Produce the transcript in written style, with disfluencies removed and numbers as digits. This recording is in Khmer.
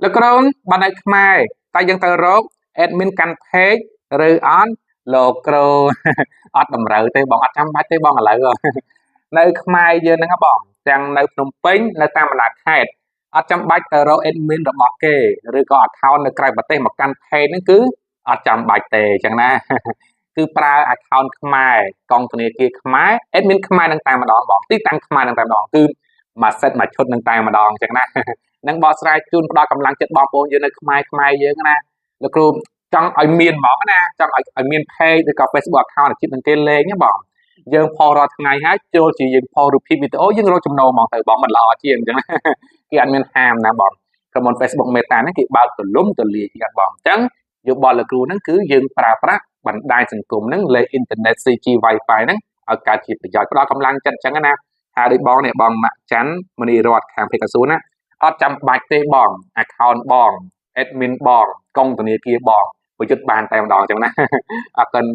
លោកគ្រូបាននៅខ្មែរតែយើងទៅរក admin កាន់ page ឬអត់លោកគ្រូ អត់តម្រូវទេបងអត់ចាំបាច់ទេបងឥឡូវ នៅខ្មែរយើងហ្នឹងបងទាំងនៅភ្នំពេញនៅតាមបណ្ដាខេត្តអត់ចាំបាច់ទៅរក admin របស់គេឬក៏ account នៅក្រៅប្រទេសមកកាន់ page ហ្នឹងគឺអត់ចាំបាច់ទេអញ្ចឹងណា គឺប្រើ account ខ្មែរកងធនាគារខ្មែរ admin ខ្មែរនឹងតែម្ដងបងទីតាំងខ្មែរនឹងតែម្ដងគឺមួយសិតមួយឈុតនឹងតែម្ដងអញ្ចឹងណា នឹងបកស្រាយជូនផ្ដល់កម្លាំងចិត្តបងប្អូនយើងនៅខ្មែរយើងណាលោកគ្រូចង់ឲ្យមានហ្មងណាចង់ឲ្យមាន page ឬក៏ Facebook account អាជីពនឹងគេលេងណាបងយើងផុសរាល់ថ្ងៃហើយចូលជាយើងផុសរូបភាពវីដេអូយើងរកចំណូលហ្មងទៅបងមិនល្អជាងអញ្ចឹងណា គេអត់មានហាមណាបងក្រុមហ៊ុន Facebook Meta ហ្នឹងគេបើកទូលំទូលាយទៀតបងអញ្ចឹងយោបល់លោកគ្រូហ្នឹងគឺយើងប្រើប្រាស់បណ្ដាញសង្គមហ្នឹងលេខអ៊ីនធឺណិត 4G Wi-Fi ហ្នឹងឲ្យកើតជាប្រយោជន៍ផ្ដល់កម្លាំងចិត្តអញ្ចឹងណាហើយដូចបងនេះបងម៉ាក់ច័ន្ទមនីរតខាងភេកស៊ូណាអត់ចាំបាច់ទេបង account បង admin បងកុងធនាគារបងប្រយុទ្ធបានតែម្ដងអញ្ចឹងណាអរគុណ